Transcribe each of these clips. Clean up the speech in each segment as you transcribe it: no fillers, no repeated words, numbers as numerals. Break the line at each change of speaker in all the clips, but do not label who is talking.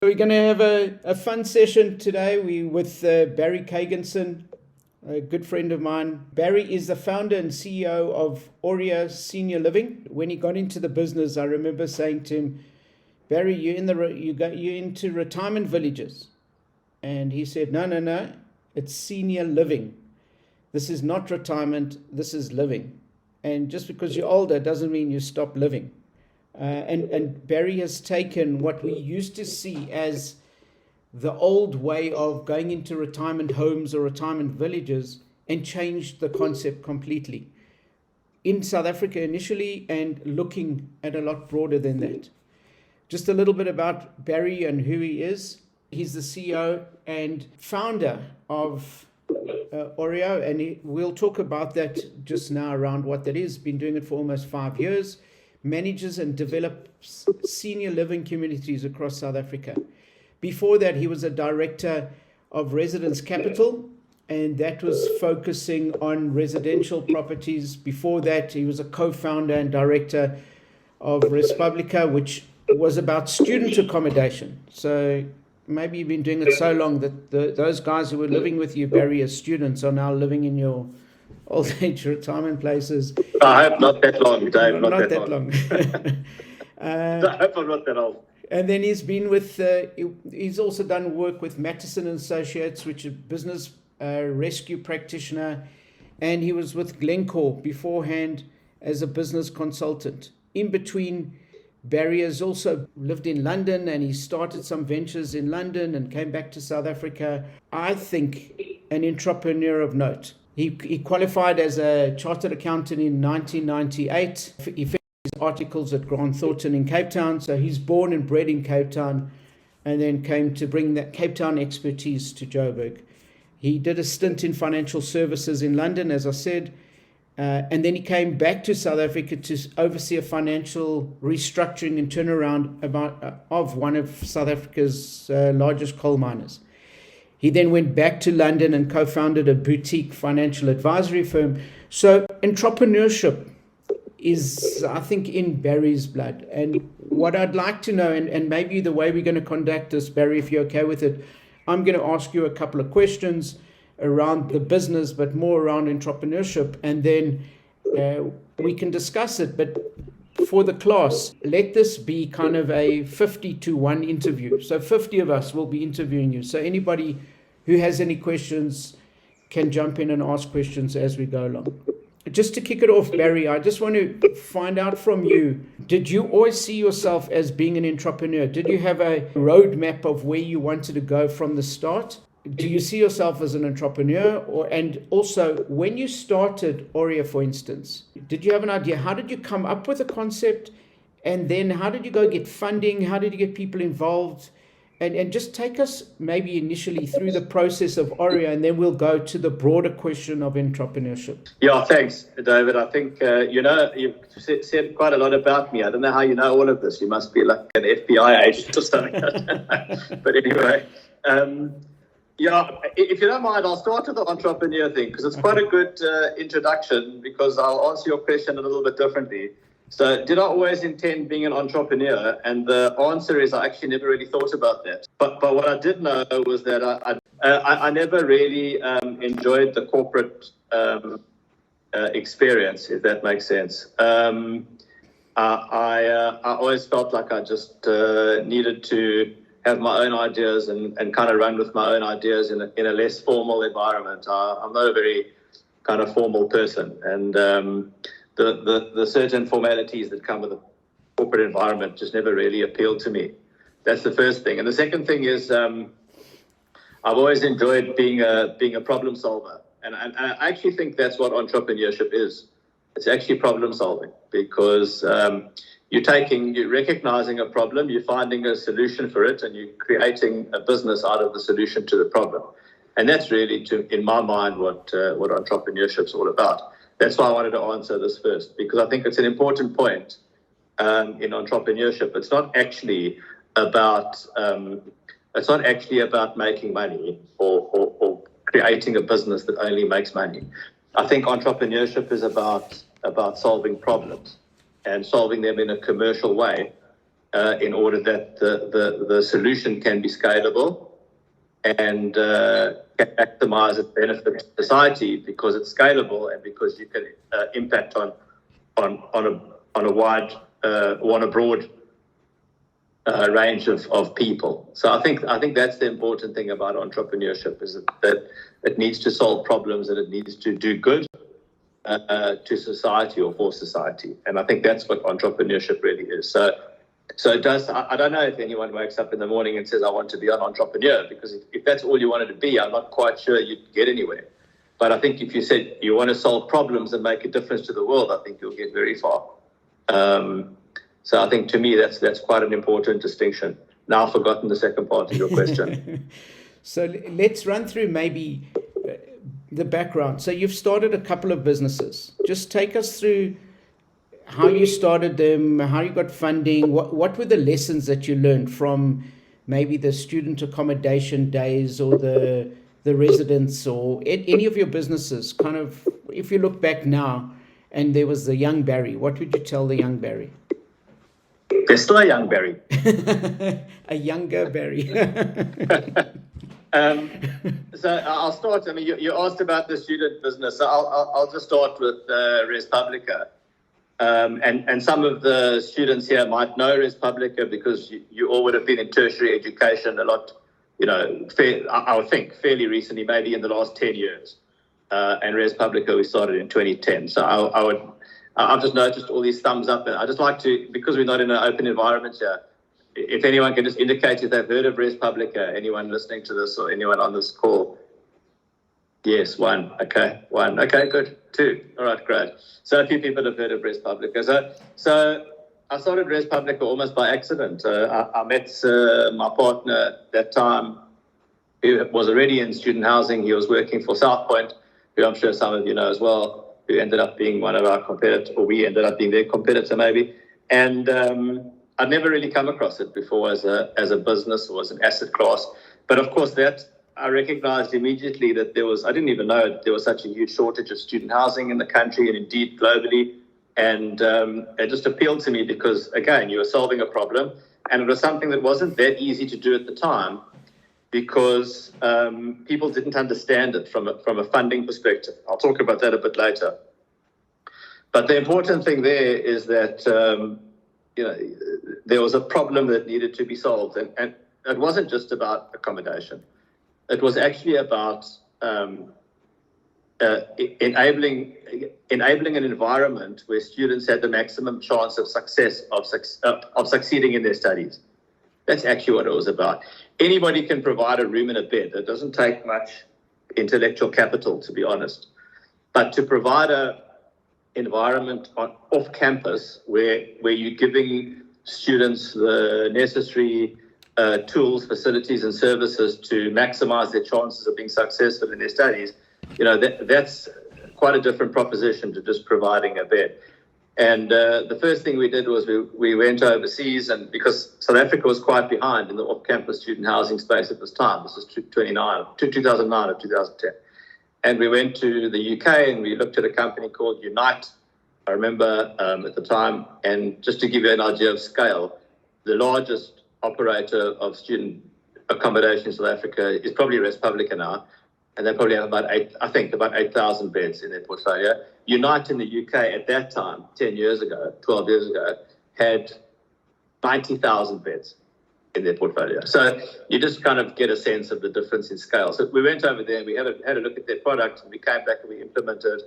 We're going to have a fun session today. We with Barry Kaganson, a good friend of mine. Barry is the founder and CEO of Aurea Senior Living. When he got into the business, I remember saying to him, "Barry, you're into retirement villages," and he said, "No, it's senior living. This is not retirement. This is living. And just because you're older doesn't mean you stop living." And Barry has taken what we used to see as the old way of going into retirement homes or retirement villages and changed the concept completely in South Africa initially, and looking at a lot broader than that. Just a little bit about Barry and who he is. He's the CEO and founder of Aurea, and we'll talk about that just now, around what that is. Been doing it for almost 5 years. Manages and develops senior living communities across South Africa. Before that, he was a director of Residence Capital, and that was focusing on residential properties. Before that, he was a co-founder and director of Respublica, which was about student accommodation. So maybe you've been doing it so long that those guys who were living with you, Barry, as students, are now living in your old age retirement places.
I hope not that long, Dave.
Not that long.
I hope I'm not that old.
And then he's been with, he's also done work with Mattison and Associates, which is a business rescue practitioner. And he was with Glencore beforehand as a business consultant. In between, Barry has also lived in London, and he started some ventures in London and came back to South Africa. I think an entrepreneur of note. He qualified as a chartered accountant in 1998. He finished his articles at Grant Thornton in Cape Town. So he's born and bred in Cape Town, and then came to bring that Cape Town expertise to Joburg. He did a stint in financial services in London, as I said, and then he came back to South Africa to oversee a financial restructuring and turnaround of one of South Africa's largest coal miners. He then went back to London and co-founded a boutique financial advisory firm. So entrepreneurship is, I think, in Barry's blood. And what I'd like to know, and maybe the way we're going to conduct this, Barry, if you're okay with it, I'm going to ask you a couple of questions around the business, but more around entrepreneurship, and then we can discuss it. But for the class, let this be kind of a 50-1 interview. So 50 of us will be interviewing you. So anybody who has any questions can jump in and ask questions as we go along. Just to kick it off, Barry, I just want to find out from you, did you always see yourself as being an entrepreneur? Did you have a roadmap of where you wanted to go from the start? Do you see yourself as an entrepreneur? And also, when you started Aurea, for instance, did you have an idea? How did you come up with a concept? And then how did you go get funding? How did you get people involved? And just take us maybe initially through the process of Aurea, and then we'll go to the broader question of entrepreneurship.
Yeah, thanks, David. I think, you've said quite a lot about me. I don't know how you know all of this. You must be like an FBI agent or something. But anyway, if you don't mind, I'll start with the entrepreneur thing, because it's quite a good introduction, because I'll answer your question a little bit differently. So did I always intend being an entrepreneur? And the answer is I actually never really thought about that. But what I did know was that I never really enjoyed the corporate experience, if that makes sense. I always felt like I just needed to have my own ideas and kind of run with my own ideas in a less formal environment. I'm not a very kind of formal person, and the certain formalities that come with a corporate environment just never really appealed to me. That's the first thing. And the second thing is I've always enjoyed being a problem solver. And I actually think that's what entrepreneurship is. It's actually problem solving, because you're recognizing a problem, you're finding a solution for it, and you're creating a business out of the solution to the problem. And that's really, in my mind, what entrepreneurship's all about. That's why I wanted to answer this first, because I think it's an important point in entrepreneurship. It's not actually about making money or creating a business that only makes money. I think entrepreneurship is about solving problems and solving them in a commercial way in order that the solution can be scalable and can maximize its benefit to society, because it's scalable and because you can impact on a broad range of people. So I think that's the important thing about entrepreneurship, is that it needs to solve problems and it needs to do good to society or for society. And I think that's what entrepreneurship really is. So it does. I don't know if anyone wakes up in the morning and says, I want to be an entrepreneur, because if that's all you wanted to be, I'm not quite sure you'd get anywhere. But I think if you said you want to solve problems and make a difference to the world, I think you'll get very far. So I think, to me, that's quite an important distinction. Now I've forgotten the second part of your question.
So let's run through maybe the background. So you've started a couple of businesses. Just take us through how you started them, how you got funding, what were the lessons that you learned from maybe the student accommodation days or the residents or any of your businesses. Kind of, if you look back now and there was the young Barry, what would you tell the young Barry?
There's still a young Barry.
A younger Barry.
So I'll start. I mean, you asked about the student business. So I'll just start with Res Publica. And some of the students here might know Res Publica because you all would have been in tertiary education a lot, I would think fairly recently, maybe in the last 10 years. And Res Publica we started in 2010. So I've just noticed all these thumbs up. And I just like to, because we're not in an open environment here, if anyone can just indicate if they've heard of Res Publica, anyone listening to this or anyone on this call. Yes, one. Okay, one. Okay, good. Two. All right, great. So a few people have heard of Res Publica. So I started Res Publica almost by accident. I met my partner at that time, who was already in student housing. He was working for South Point, who I'm sure some of you know as well, who ended up being one of our competitors, or we ended up being their competitor maybe. And I'd never really come across it before as a business or as an asset class. But of course, I recognized immediately that I didn't even know there was such a huge shortage of student housing in the country and indeed globally. And it just appealed to me because, again, you were solving a problem. And it was something that wasn't that easy to do at the time because people didn't understand it from a funding perspective. I'll talk about that a bit later. But the important thing there is that, there was a problem that needed to be solved. And it wasn't just about accommodation. It was actually about enabling an environment where students had the maximum chance of success, of succeeding in their studies. That's actually what it was about. Anybody can provide a room and a bed. It doesn't take much intellectual capital, to be honest. But to provide an environment off campus where you're giving students the necessary tools, facilities, and services to maximize their chances of being successful in their studies, that's quite a different proposition to just providing a bed. And the first thing we did was we went overseas, and because South Africa was quite behind in the off-campus student housing space at this time, this is 2009 or 2010, and we went to the UK and we looked at a company called Unite. I remember at the time, and just to give you an idea of scale, the largest operator of student accommodation in South Africa is probably Res Publica now, and they probably have about 8,000 beds in their portfolio. Unite in the UK at that time, 12 years ago, had 90,000 beds in their portfolio. So you just kind of get a sense of the difference in scale. So we went over there and we had a look at their product, and we came back and we implemented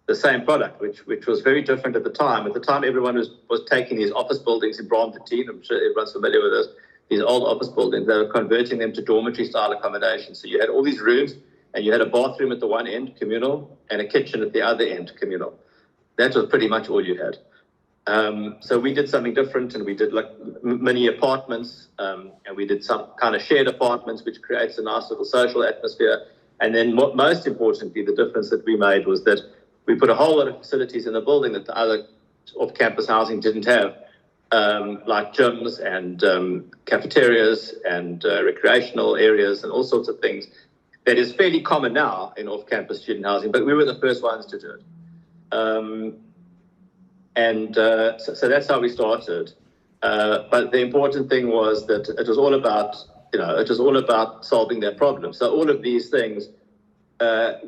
the same product, which was very different at the time. At the time, everyone was taking these office buildings in Braamfontein. I'm sure everyone's familiar with this. These old office buildings, they were converting them to dormitory-style accommodation. So you had all these rooms, and you had a bathroom at the one end, communal, and a kitchen at the other end, communal. That was pretty much all you had. So we did something different, and we did like mini apartments, and we did some kind of shared apartments, which creates a nice little social atmosphere. And then most importantly, the difference that we made was that we put a whole lot of facilities in the building that the other off-campus housing didn't have, like gyms and cafeterias and recreational areas and all sorts of things that is fairly common now in off-campus student housing, but we were the first ones to do it. So that's how we started. But the important thing was that it was all about solving their problems. So all of these things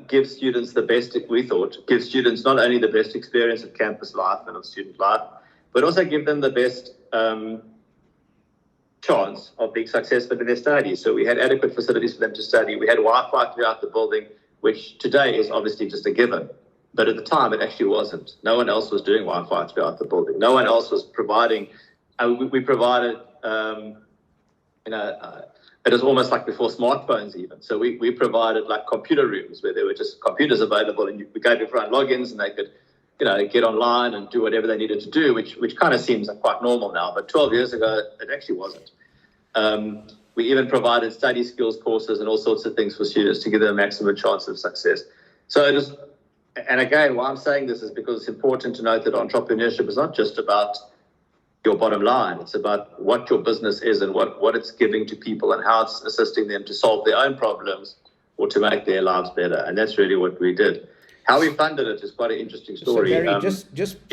give students give students not only the best experience of campus life and of student life, but also give them the best chance of being successful in their studies. So we had adequate facilities for them to study. We had Wi-Fi throughout the building, which today is obviously just a given. But at the time, it actually wasn't. No one else was doing Wi-Fi throughout the building. No one else was providing. We provided, it was almost like before smartphones even. So we provided like computer rooms where there were just computers available, and we gave everyone logins, and they could, get online and do whatever they needed to do, which kind of seems like quite normal now. But 12 years ago, it actually wasn't. We even provided study skills courses and all sorts of things for students to give them a maximum chance of success. So it is, and again, why I'm saying this is because it's important to note that entrepreneurship is not just about your bottom line. It's about what your business is and what it's giving to people and how it's assisting them to solve their own problems or to make their lives better. And that's really what we did. How we funded it is quite an interesting story.
So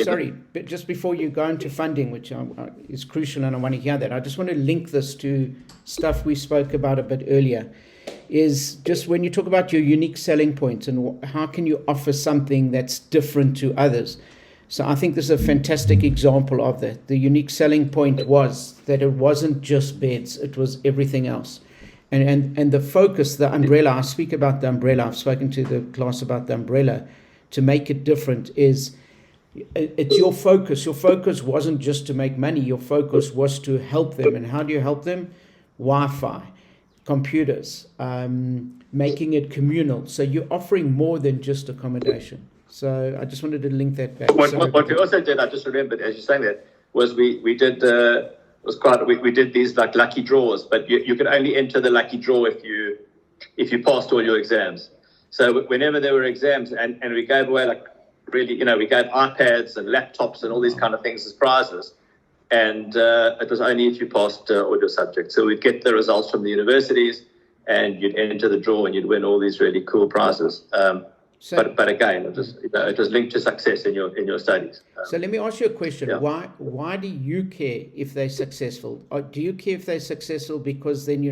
Barry, but just before you go into funding, which is crucial, and I want to hear that, I just want to link this to stuff we spoke about a bit earlier, is just when you talk about your unique selling points and how can you offer something that's different to others. So I think this is a fantastic example of that. The unique selling point was that it wasn't just beds, it was everything else. And the focus, the umbrella, I speak about the umbrella, I've spoken to the class about the umbrella, to make it different is, it's your focus. Your focus wasn't just to make money, your focus was to help them. And how do you help them? Wi-Fi, computers, making it communal. So you're offering more than just accommodation. So I just wanted to link that back.
What we also did, I just remembered as you're saying that, was we did we did these like lucky draws, but you could only enter the lucky draw if you passed all your exams. So whenever there were exams, and we gave away we gave iPads and laptops and all these kind of things as prizes, and it was only if you passed all your subjects. So we'd get the results from the universities, and you'd enter the draw, and you'd win all these really cool prizes. But again, it was linked to success in your studies.
So let me ask you a question.
Yeah.
Why do you care if they're successful? Or do you care if they're successful because then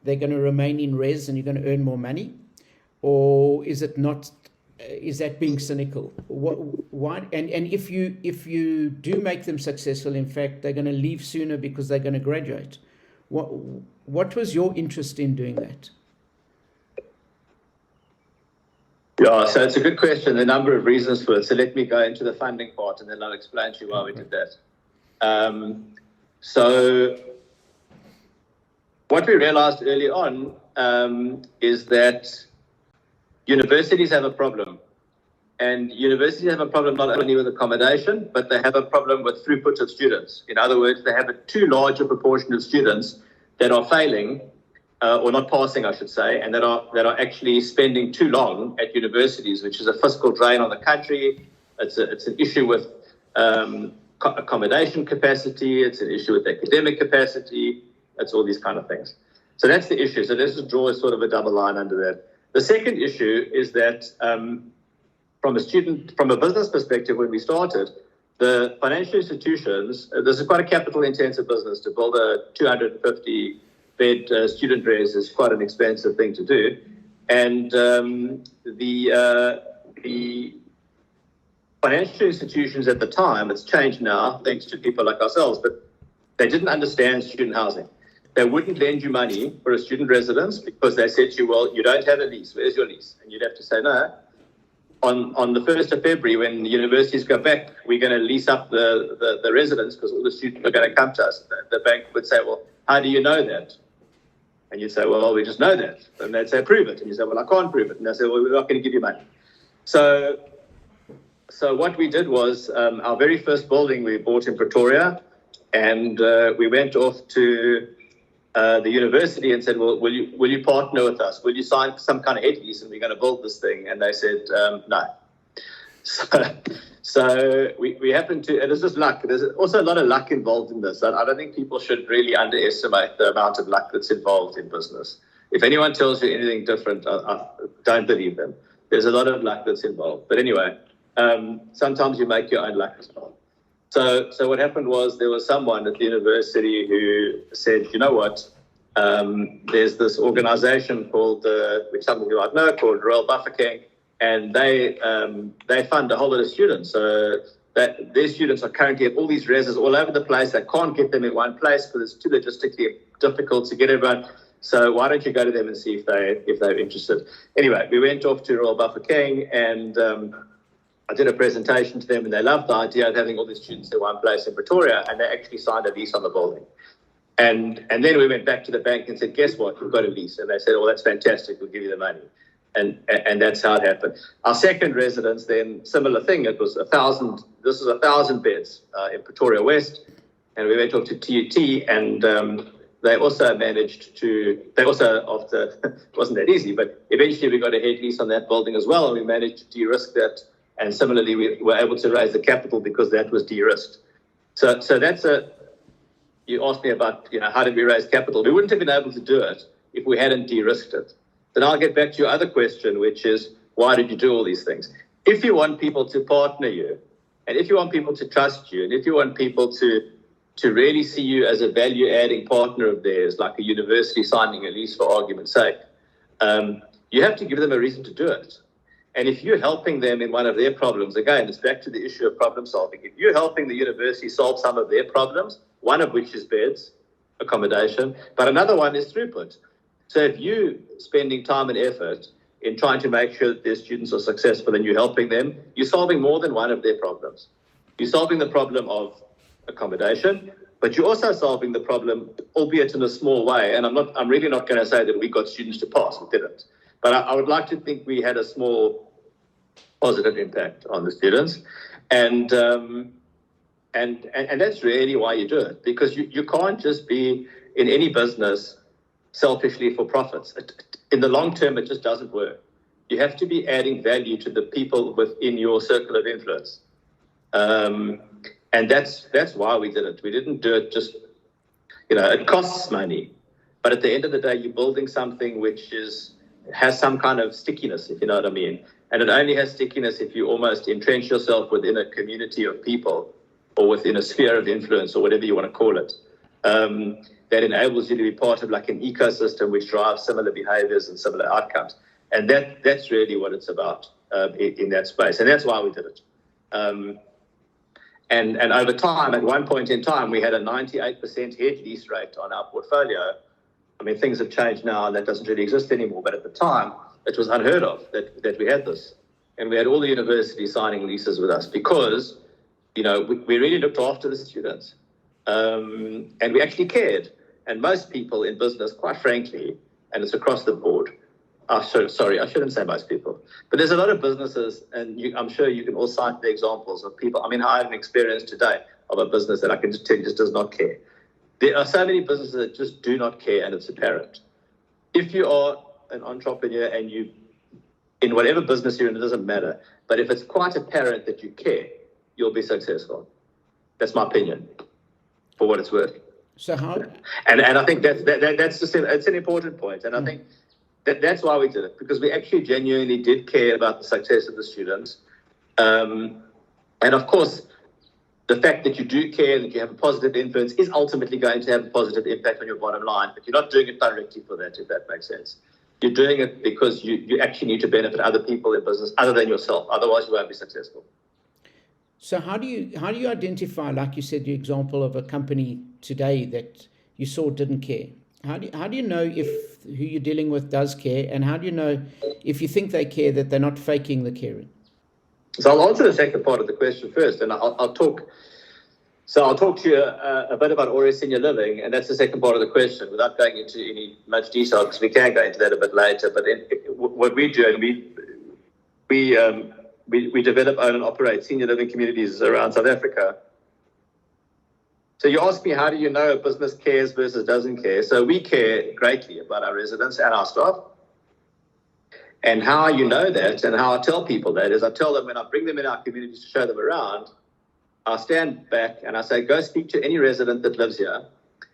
they're going to remain in res and you're going to earn more money? Or is it not? Is that being cynical? Why? And if you do make them successful, in fact, they're going to leave sooner because they're going to graduate. What was your interest in doing that?
Yeah, so it's a good question. There are a number of reasons for it. So let me go into the funding part, and then I'll explain to you why we did that. So what we realized early on is that universities have a problem. And universities have a problem not only with accommodation, but they have a problem with throughput of students. In other words, they have a too large a proportion of students that are failing, or not passing, I should say, and that are actually spending too long at universities, which is a fiscal drain on the country. It's an issue with accommodation capacity. It's an issue with academic capacity. It's all these kind of things. So that's the issue. So let's just draw sort of a double line under that. The second issue is that from a business perspective, when we started, the financial institutions, this is quite a capital-intensive business. To build a 250 bed student res is quite an expensive thing to do, and the financial institutions at the time, it's changed now thanks to people like ourselves, but they didn't understand student housing. They wouldn't lend you money for a student residence because they said to you, well, you don't have a lease, where's your lease? And you'd have to say no. On the 1st of February, when the universities go back, we're going to lease up the residence because all the students are going to come to us. The bank would say, well, how do you know that? And you'd say, well, we just know that. And they'd say, prove it. And you say, well, I can't prove it. And they say, well, we're not going to give you money. So what we did was our very first building we bought in Pretoria, and we went off to the university and said, well, will you partner with us? Will you sign some kind of head lease and we're going to build this thing? And they said, no. So we happened to, and it's just luck. There's also a lot of luck involved in this. I don't think people should really underestimate the amount of luck that's involved in business. If anyone tells you anything different, I don't believe them. There's a lot of luck that's involved. But anyway, sometimes you make your own luck as well. So what happened was there was someone at the university who said, you know what, there's this organization called, which some of you might know, called Royal Bafokeng, and they fund a whole lot of students. So that their students are currently at all these reses all over the place. They can't get them in one place because it's too logistically difficult to get everyone. So why don't you go to them and see if they're interested? Anyway, we went off to Royal Bafokeng and I did a presentation to them, and they loved the idea of having all these students in one place in Pretoria, and they actually signed a lease on the building. And then we went back to the bank and said, guess what, we've got a lease. And they said, well, that's fantastic, we'll give you the money. And that's how it happened. Our second residence, then, similar thing. It was 1,000. This is 1,000 beds in Pretoria West, and we went off to TUT, and they also managed to. They also, after it wasn't that easy, but eventually we got a head lease on that building as well, and we managed to de-risk that. And similarly, we were able to raise the capital because that was de-risked. So that's a. You asked me about, how did we raise capital? We wouldn't have been able to do it if we hadn't de-risked it. Then I'll get back to your other question, which is, why did you do all these things? If you want people to partner you, and if you want people to trust you, and if you want people to really see you as a value-adding partner of theirs, like a university signing a lease for argument's sake, you have to give them a reason to do it. And if you're helping them in one of their problems, again, it's back to the issue of problem solving. If you're helping the university solve some of their problems, one of which is beds, accommodation, but another one is throughput. So if you're spending time and effort in trying to make sure that their students are successful and you're helping them, you're solving more than one of their problems. You're solving the problem of accommodation, but you're also solving the problem, albeit in a small way. And I'm really not going to say that we got students to pass. We didn't. But I would like to think we had a small positive impact on the students. And that's really why you do it, because you can't just be in any business selfishly for profits. In the long term, it just doesn't work. You have to be adding value to the people within your circle of influence. And that's why we did it. We didn't do it just, it costs money. But at the end of the day, you're building something which has some kind of stickiness, if you know what I mean. And it only has stickiness if you almost entrench yourself within a community of people or within a sphere of influence or whatever you want to call it. That enables you to be part of like an ecosystem which drives similar behaviors and similar outcomes. And that's really what it's about in that space. And that's why we did it. And over time, at one point in time, we had a 98% hedge lease rate on our portfolio. I mean, things have changed now and that doesn't really exist anymore. But at the time, it was unheard of that we had this. And we had all the universities signing leases with us because, we really looked after the students. And we actually cared. And most people in business, quite frankly, and it's across the board. Sorry, I shouldn't say most people. But there's a lot of businesses, and I'm sure you can all cite the examples of people. I mean, I have an experience today of a business that I can just tell you just does not care. There are so many businesses that just do not care, and it's apparent. If you are an entrepreneur and you, in whatever business you're in, it doesn't matter. But if it's quite apparent that you care, you'll be successful. That's my opinion, for what it's worth.
So how?
And I think that's just it's an important point. And I think that's why we did it, because we actually genuinely did care about the success of the students. And of course, the fact that you do care, that you have a positive influence, is ultimately going to have a positive impact on your bottom line. But you're not doing it directly for that, if that makes sense. You're doing it because you actually need to benefit other people in business other than yourself. Otherwise, you won't be successful.
So how do you identify, like you said, the example of a company today that you saw didn't care? How do you know if who you're dealing with does care, and how do you know if you think they care that they're not faking the caring?
So I'll answer the second part of the question first, and I'll talk. So I'll talk to you a bit about Ore Senior Living, and that's the second part of the question, without going into any much detail, because we can go into that a bit later. But what we do, and we develop, own, and operate senior living communities around South Africa. So you ask me, how do you know a business cares versus doesn't care? So we care greatly about our residents and our staff. And how you know that, and how I tell people that, is I tell them when I bring them in our communities to show them around, I stand back and I say, go speak to any resident that lives here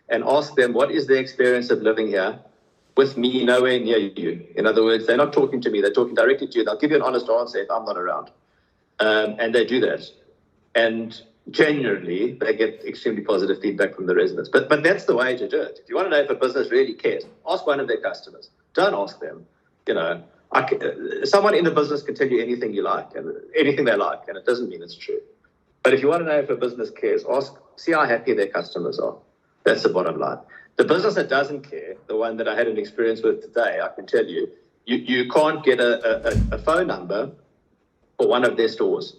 and ask them what is their experience of living here with me nowhere near you. In other words, they're not talking to me, they're talking directly to you. They'll give you an honest answer if I'm not around. And they do that. And genuinely, they get extremely positive feedback from the residents. But that's the way to do it. If you want to know if a business really cares, ask one of their customers. Don't ask them. You know, someone in the business can tell you anything you like and anything they like, and it doesn't mean it's true. But if you want to know if a business cares, see how happy their customers are. That's the bottom line. The business that doesn't care, the one that I had an experience with today, I can tell you, you can't get a phone number for one of their stores.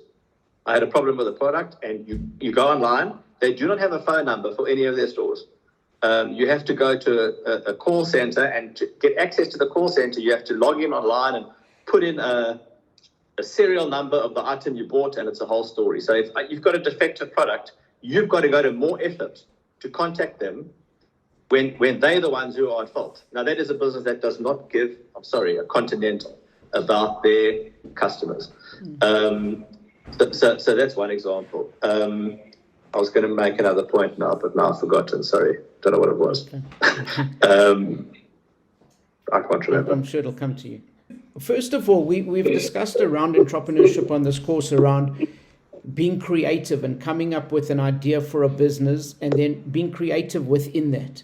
I had a problem with a product, and you go online, they do not have a phone number for any of their stores. You have to go to a call center, and to get access to the call center, you have to log in online and put in a serial number of the item you bought, and it's a whole story. So if you've got a defective product, you've got to go to more effort to contact them when they're the ones who are at fault. Now, that is a business that does not give, a continental about their customers. So that's one example. I was going to make another point now, but now I've forgotten. Sorry, don't know what it was.
Okay.
I can't remember.
I'm sure it'll come to you. First of all, we've discussed around entrepreneurship on this course around being creative and coming up with an idea for a business and then being creative within that.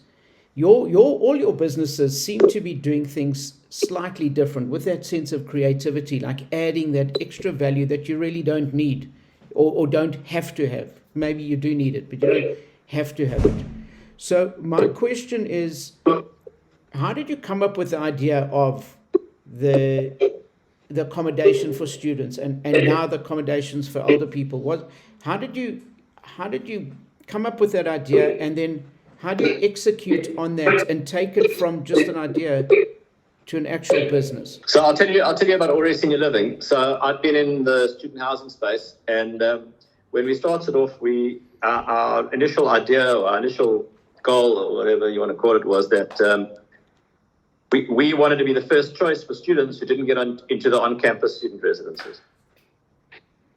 All your businesses seem to be doing things slightly different with that sense of creativity, like adding that extra value that you really don't need or don't have to have. Maybe you do need it, but you don't have to have it. So my question is, how did you come up with the idea of the accommodation for students and now the accommodations for older people? How did you come up with that idea, and then how do you execute on that and take it from just an idea to an actual business?
So I'll tell you about Ori Senior Living. So I've been in the student housing space, and when we started off, our initial idea or our initial goal, or whatever you want to call it, was that we wanted to be the first choice for students who didn't get into the on-campus student residences.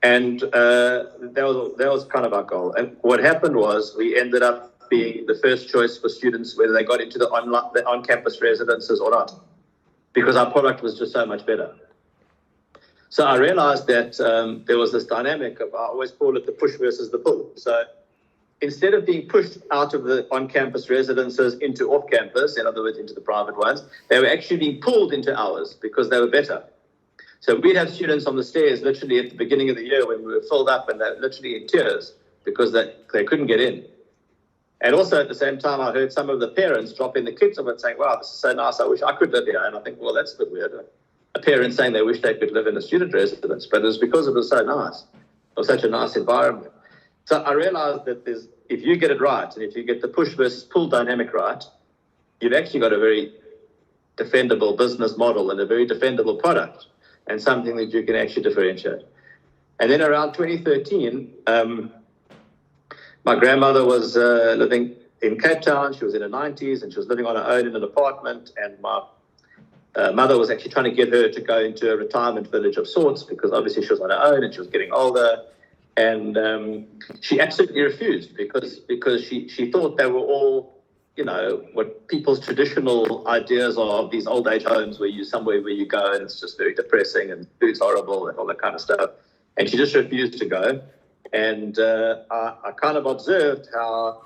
And that was kind of our goal. And what happened was we ended up being the first choice for students whether they got into the on-campus residences or not, because our product was just so much better. So I realized that there was this dynamic of, I always call it the push versus the pull. So instead of being pushed out of the on-campus residences into off-campus, in other words, into the private ones, they were actually being pulled into ours because they were better. So we'd have students on the stairs literally at the beginning of the year when we were filled up, and they're literally in tears because they couldn't get in. And also at the same time, I heard some of the parents dropping the kids off and saying, wow, this is so nice, I wish I could live here. And I think, well, that's a bit weird. A parent saying they wish they could live in a student residence, but it was because it was so nice. It was such a nice environment. So I realized that if you get it right, and if you get the push versus pull dynamic right, you've actually got a very defendable business model and a very defendable product, and something that you can actually differentiate. And then around 2013, my grandmother was living in Cape Town. She was in her 90s, and she was living on her own in an apartment. And my mother was actually trying to get her to go into a retirement village of sorts, because obviously she was on her own and she was getting older. And she absolutely refused because she thought they were all, what people's traditional ideas are of these old age homes, where you somewhere where you go and it's just very depressing and food's horrible and all that kind of stuff. And she just refused to go. And I kind of observed how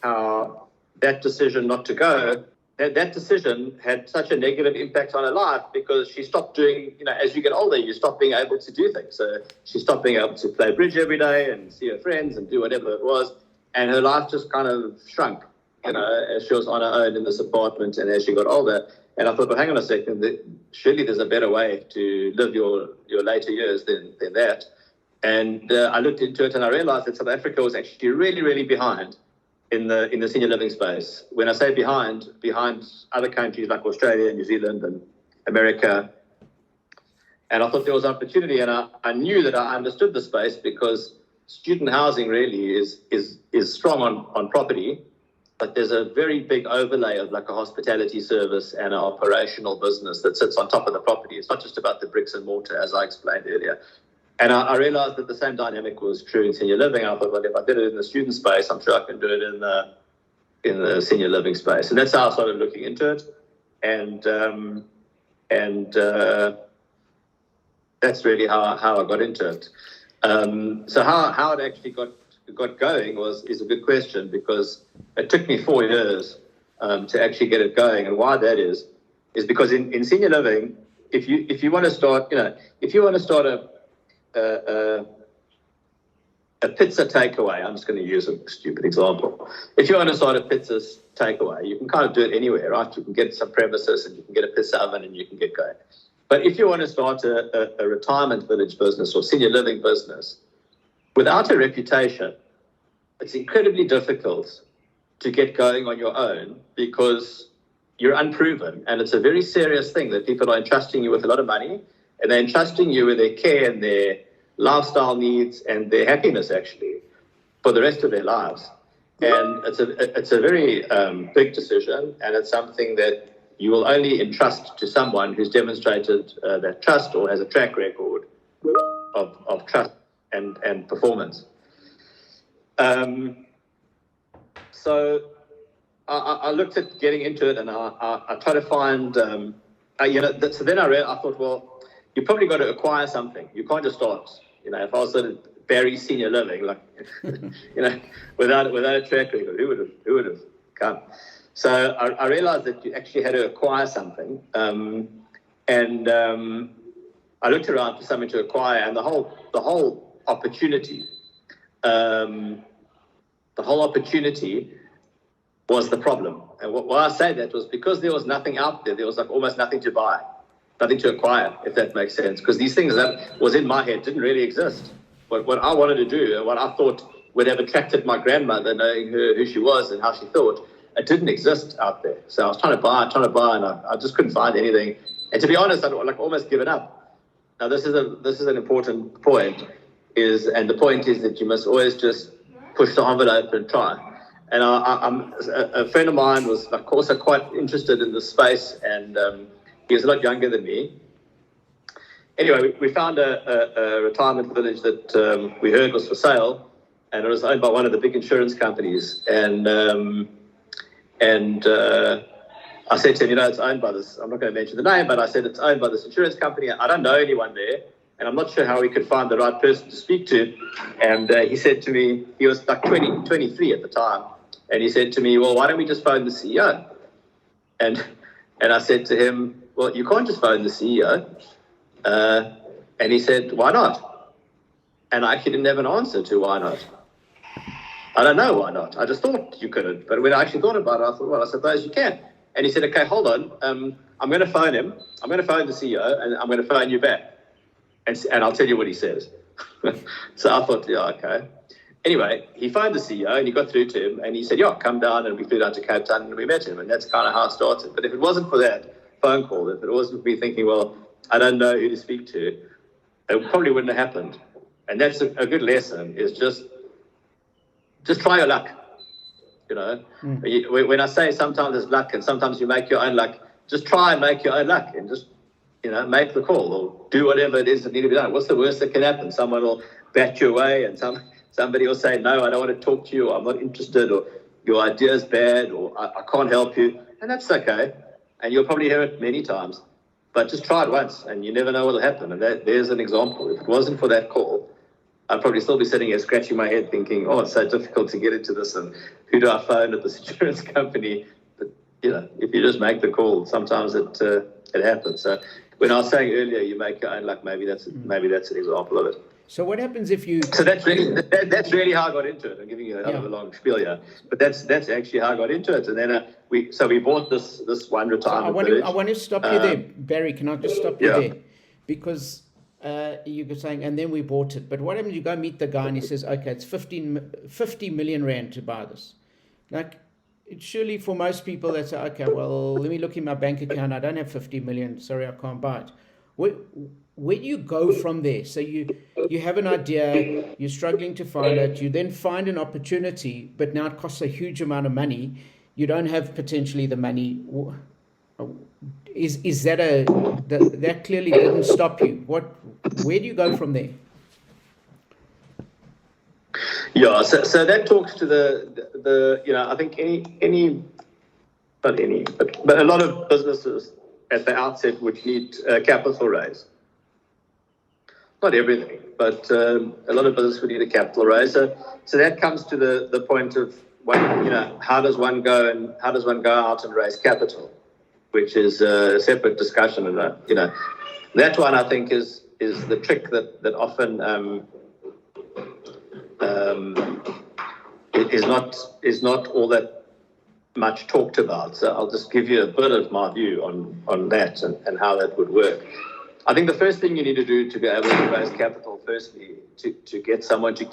that decision not to go, that decision had such a negative impact on her life, because she stopped doing, as you get older, you stop being able to do things. So she stopped being able to play bridge every day and see her friends and do whatever it was. And her life just kind of shrunk, as she was on her own in this apartment and as she got older. And I thought, well, hang on a second, surely there's a better way to live your later years than that. And I looked into it, and I realized that South Africa was actually really, really behind in the senior living space. When I say behind other countries like Australia and New Zealand and America. And I thought there was an opportunity, and I knew that I understood the space, because student housing really is strong on property, but there's a very big overlay of like a hospitality service and an operational business that sits on top of the property. It's not just about the bricks and mortar, as I explained earlier. And I realized that the same dynamic was true in senior living. I thought, well, if I did it in the student space, I'm sure I can do it in the senior living space. And that's how I started looking into it. And that's really how I got into it. So how it actually got going is a good question, because it took me 4 years to actually get it going. And why that is because in senior living, if you want to start, if you want to start a pizza takeaway, I'm just going to use a stupid example. If you want to start a pizza takeaway, you can kind of do it anywhere, right? You can get some premises and you can get a pizza oven and you can get going. But if you want to start a retirement village business or senior living business, without a reputation, it's incredibly difficult to get going on your own, because you're unproven. And it's a very serious thing that people are entrusting you with a lot of money, and they're entrusting you with their care and their lifestyle needs and their happiness, actually, for the rest of their lives. And it's a very big decision, and it's something that you will only entrust to someone who's demonstrated that trust or has a track record of trust and performance. So I looked at getting into it, and I tried to find, so then I thought, well, you probably got to acquire something. You can't just start. If I was sort of Barry Senior Living, like, without a track record, who would have come? So I realized that you actually had to acquire something, and I looked around for something to acquire, and the whole opportunity was the problem. And why I say that was because there was nothing out there. There was like almost nothing to buy, nothing to acquire, if that makes sense. Because these things that was in my head didn't really exist. What I wanted to do, and what I thought would have attracted my grandmother, knowing who she was and how she thought, it didn't exist out there. So I was trying to buy, and I just couldn't find anything. And to be honest, I'd like almost given up. Now this is an important point, and the point is that you must always just push the envelope and try. And I'm a friend of mine was also quite interested in this space, and he was a lot younger than me. Anyway, we found a retirement village that we heard was for sale, and it was owned by one of the big insurance companies. And I said to him, it's owned by this, I'm not going to mention the name, but I said it's owned by this insurance company. I don't know anyone there, and I'm not sure how we could find the right person to speak to. And he said to me, he was like 23 at the time, and he said to me, well, why don't we just phone the CEO? And I said to him, well, you can't just phone the CEO. And he said, why not? And I actually didn't have an answer to why not. I don't know why not. I just thought you couldn't. But when I actually thought about it, I thought, well, I suppose you can. And he said, okay, hold on. I'm going to phone him. I'm going to phone the CEO, and I'm going to phone you back. And I'll tell you what he says. So I thought, yeah, okay. Anyway, he phoned the CEO, and he got through to him, and he said, yeah, come down. And we flew down to Cape Town, and we met him. And that's kind of how it started. But if it wasn't for that phone call, if it wasn't for me thinking, well, I don't know who to speak to, it probably wouldn't have happened. And that's a good lesson, is just try your luck. When I say sometimes it's luck and sometimes you make your own luck, just try and make your own luck, and just, make the call or do whatever it is that needs to be done. What's the worst that can happen? Someone will bat you away, and somebody will say, no, I don't want to talk to you, or I'm not interested, or your idea is bad, or I can't help you. And that's okay. And you'll probably hear it many times. But just try it once, and you never know what will happen. And there's an example. If it wasn't for that call, I'd probably still be sitting here scratching my head thinking, oh, it's so difficult to get into this, and who do I phone at this insurance company? But, if you just make the call, sometimes it happens. So when I was saying earlier, you make your own luck, maybe that's an example of it.
So what happens if you...
So that's really how I got into it. I'm giving you a long spiel here. But that's actually how I got into it. And then we bought this one retirement village.
I want to stop you there, Barry. Can I just stop you there? Because you were saying, and then we bought it. But what happens, you go meet the guy and he says, okay, it's 50 million rand to buy this. Like, surely for most people they say, okay, well, let me look in my bank account. I don't have 50 million. Sorry, I can't buy it. Where do you go from there? So you have an idea, you're struggling to find it, you then find an opportunity, but now it costs a huge amount of money. You don't have potentially the money. Is that that clearly didn't stop you? Where do you go from there?
Yeah, so that talks to the I think but a lot of businesses at the outset would need capital raise. not everything, but a lot of business would need a capital raise. So that comes to the point of how does one go out and raise capital, which is a separate discussion, and that one I think is the trick that often is not all that much talked about. So I'll just give you a bit of my view on that and how that would work. I think the first thing you need to do to be able to raise capital, firstly, to get someone to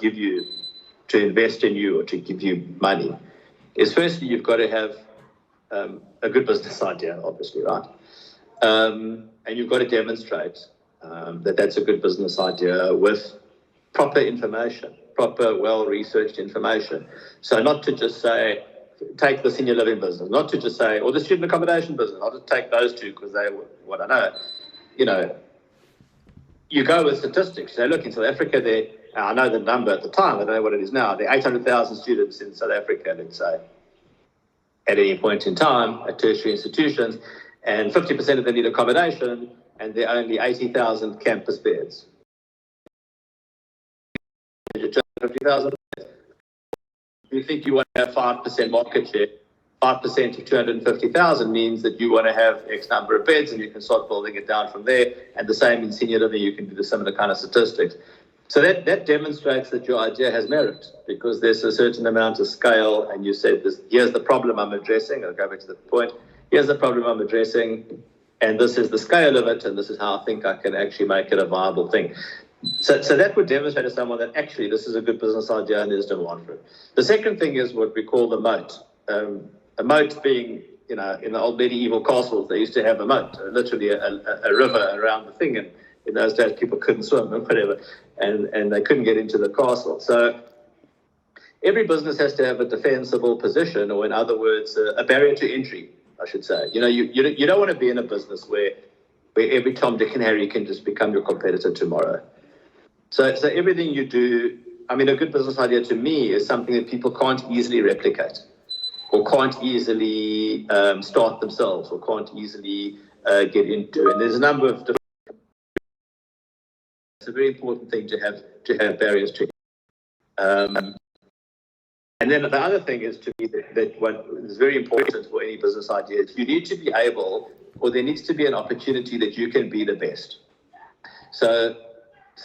invest in you or to give you money, is firstly you've got to have a good business idea, obviously, right? And you've got to demonstrate that that's a good business idea with proper information, proper, well-researched information. So not to just say, take the senior living business, not to just say, or the student accommodation business, I'll just take those two because they're what I know. You go with statistics. So look, in South Africa, I know the number at the time, I don't know what it is now, there are 800,000 students in South Africa, let's say, at any point in time, at tertiary institutions, and 50% of them need accommodation, and there are only 80,000 campus beds. 50,000. You think you want to have 5% market share, 5% of 250,000 means that you want to have X number of beds, and you can start building it down from there. And the same in senior living, you can do the similar kind of statistics. So that demonstrates that your idea has merit, because there's a certain amount of scale, and you said this. Here's the problem I'm addressing. I'll go back to the point. Here's the problem I'm addressing, and this is the scale of it, and this is how I think I can actually make it a viable thing. So that would demonstrate to someone that actually this is a good business idea and there's demand for it. The second thing is what we call the moat. A moat being, in the old medieval castles, they used to have a moat, literally a river around the thing. And in those days, people couldn't swim or whatever, and they couldn't get into the castle. So every business has to have a defensible position, or in other words, a barrier to entry, I should say. You don't want to be in a business where every Tom, Dick, and Harry can just become your competitor tomorrow. So everything you do, a good business idea to me is something that people can't easily replicate, or can't easily start themselves, or can't easily get into. And there's a number of different. It's a very important thing to have barriers to. And then the other thing is to me that what is very important for any business idea is you need to be able, or there needs to be an opportunity that you can be the best.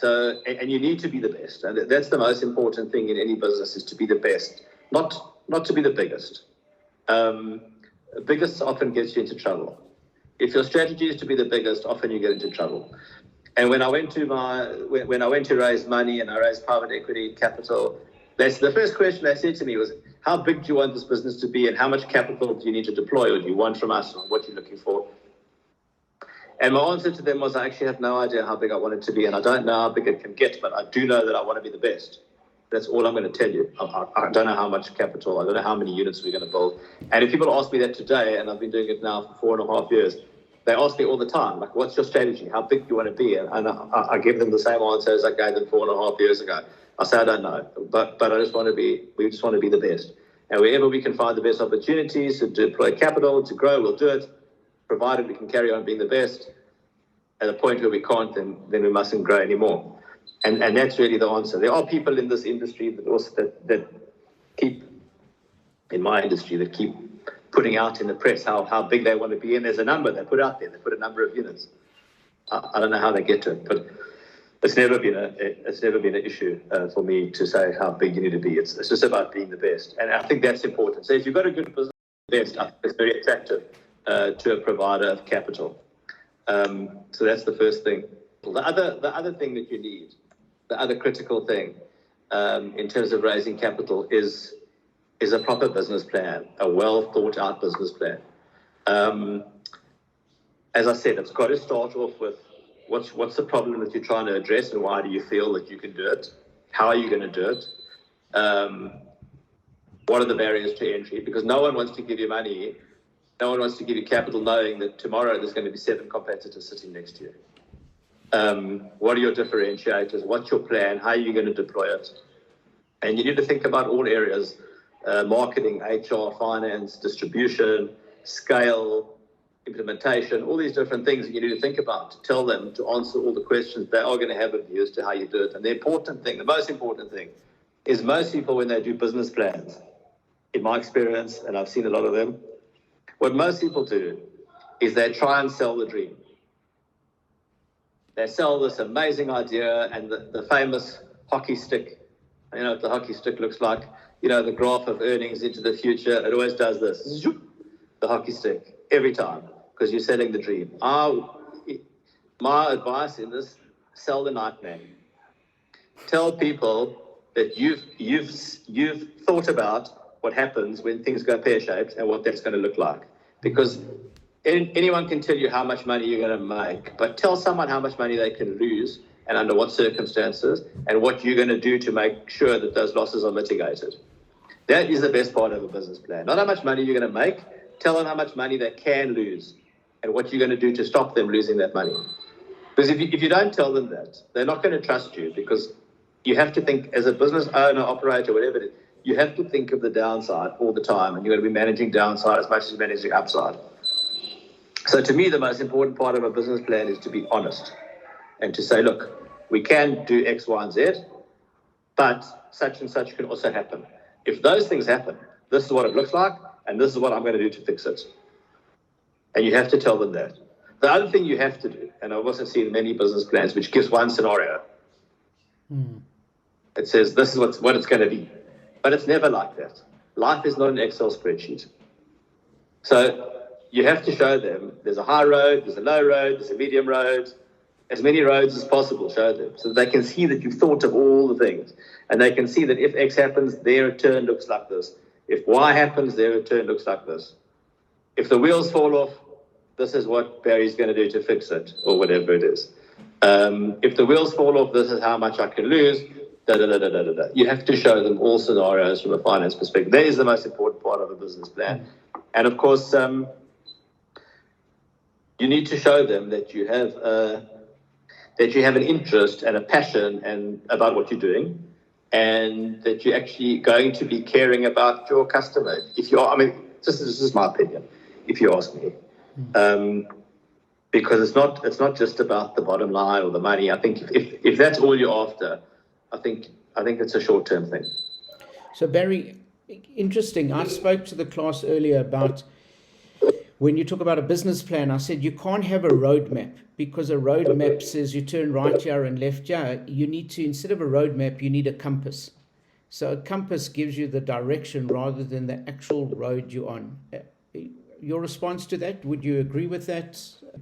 And you need to be the best, and that's the most important thing in any business, is to be the best, not to be the biggest. Biggest often gets you into trouble. If your strategy is to be the biggest, often you get into trouble. And when I went to raise money and I raised private equity capital, that's the first question they said to me was, how big do you want this business to be, and how much capital do you need to deploy, or do you want from us, or what you're looking for? And my answer to them was, I actually have no idea how big I want it to be, and I don't know how big it can get, but I do know that I want to be the best. That's all I'm going to tell you. I don't know how much capital, I don't know how many units we're going to build. And if people ask me that today, and I've been doing it now for 4.5 years, they ask me all the time, like, what's your strategy? How big do you want to be? And I give them the same answer as I gave them 4.5 years ago. I say, I don't know, but we just want to be the best. And wherever we can find the best opportunities to deploy capital, to grow, we'll do it, provided we can carry on being the best. At the point where we can't, then we mustn't grow anymore. And that's really the answer. There are people in this industry that keep, in my industry, that keep putting out in the press how big they want to be, and there's a number they put out there. They put a number of units. I don't know how they get to it, but it's never been an issue for me to say how big you need to be. It's just about being the best, and I think that's important. So if you've got a good business, best, I think it's very attractive to a provider of capital. So that's the first thing. The other thing that you need, the other critical thing in terms of raising capital is a proper business plan, a well thought out business plan. As I said, it's got to start off with what's the problem that you're trying to address, and why do you feel that you can do it? How are you going to do it? What are the barriers to entry? Because no one wants to give you money. No one wants to give you capital knowing that tomorrow there's going to be 7 competitors sitting next to you. What are your differentiators? What's your plan? How are you going to deploy it? And you need to think about all areas, marketing, HR, finance, distribution, scale, implementation, all these different things that you need to think about to tell them to answer all the questions they are going to have of you as to how you do it. And the most important thing, is most people when they do business plans, in my experience, and I've seen a lot of them, what most people do is they try and sell the dream. They sell this amazing idea and the famous hockey stick. You know what the hockey stick looks like? You know, the graph of earnings into the future. It always does this. Zoop, the hockey stick. Every time. Because you're selling the dream. My advice in this, sell the nightmare. Tell people that you've thought about what happens when things go pear-shaped and what that's going to look like. Because anyone can tell you how much money you're going to make, but tell someone how much money they can lose and under what circumstances and what you're going to do to make sure that those losses are mitigated. That is the best part of a business plan. Not how much money you're going to make, tell them how much money they can lose and what you're going to do to stop them losing that money. Because if you don't tell them that, they're not going to trust you, because you have to think as a business owner, operator, whatever it is, you have to think of the downside all the time, and you're going to be managing downside as much as managing upside. So to me, the most important part of a business plan is to be honest and to say, look, we can do X, Y, and Z, but such and such can also happen. If those things happen, this is what it looks like, and this is what I'm going to do to fix it. And you have to tell them that. The other thing you have to do, and I've also seen many business plans which gives one scenario. It says this is what it's going to be. But it's never like that. Life is not an Excel spreadsheet. So you have to show them there's a high road, there's a low road, there's a medium road, as many roads as possible, show them, so they can see that you've thought of all the things. And they can see that if X happens, their return looks like this. If Y happens, their return looks like this. If the wheels fall off, this is what Barry's going to do to fix it, or whatever it is. If the wheels fall off, this is how much I can lose. You have to show them all scenarios from a finance perspective. That is the most important part of a business plan. And of course, you need to show them that you have an interest and a passion about what you're doing, and that you're actually going to be caring about your customer. This is my opinion, if you ask me. Because it's not just about the bottom line or the money. I think if that's all you're after, I think it's a short-term thing.
So Barry, interesting. I spoke to the class earlier about when you talk about a business plan. I said you can't have a roadmap, because a roadmap says you turn right here and left here. You need to, instead of a roadmap, you need a compass. So a compass gives you the direction rather than the actual road you're on. Your response to that? Would you agree with that?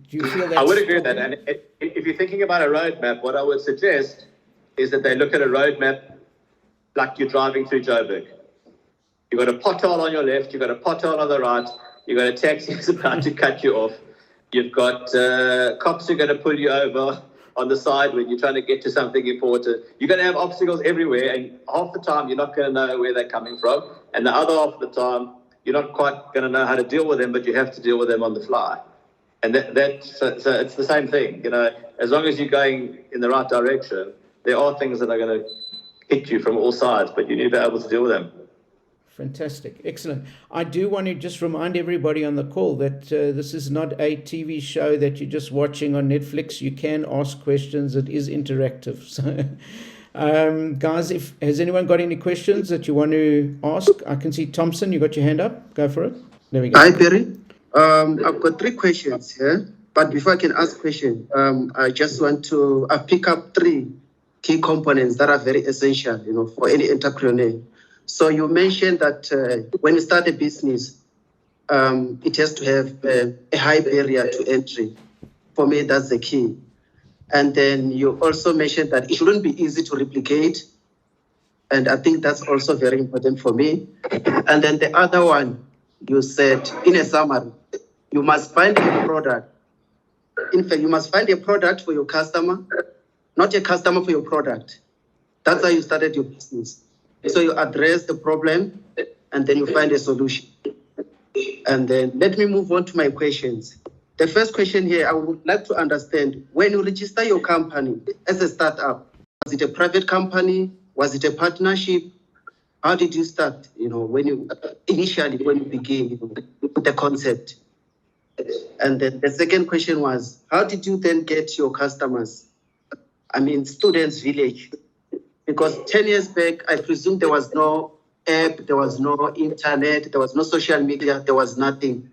Do you feel that?
I would agree with that. And if you're thinking about a roadmap, what I would suggest is that they look at a roadmap like you're driving through Joburg. You've got a pothole on your left, you've got a pothole on the right, you've got a taxi that's about to cut you off, you've got cops who are going to pull you over on the side when you're trying to get to something important. You're going to have obstacles everywhere, and half the time you're not going to know where they're coming from, and the other half of the time you're not quite going to know how to deal with them, but you have to deal with them on the fly. And so it's the same thing, as long as you're going in the right direction, there are things that are going to hit you from all sides, but you need to be able to deal with them.
Fantastic. Excellent. I do want to just remind everybody on the call that this is not a TV show that you're just watching on Netflix. You can ask questions. It is interactive. So, guys, has anyone got any questions that you want to ask? I can see Thompson, you got your hand up. Go for it. There we go.
Hi, Barry. I've got 3 questions here. But before I can ask questions, I just want to pick up 3 key components that are very essential, for any entrepreneur. So you mentioned that when you start a business, it has to have a high barrier to entry. For me, that's the key. And then you also mentioned that it shouldn't be easy to replicate. And I think that's also very important for me. And then the other one, you said, in a summary, you must find a product. In fact, you must find a product for your customer, not a customer for your product. That's how you started your business. So you address the problem, and then you find a solution. And then let me move on to my questions. The first question here, I would like to understand, when you register your company as a startup, was it a private company? Was it a partnership? How did you start, when you begin with the concept? And then the second question was, how did you then get your customers? I mean, Students Village. Because 10 years back, I presume there was no app, there was no internet, there was no social media, there was nothing.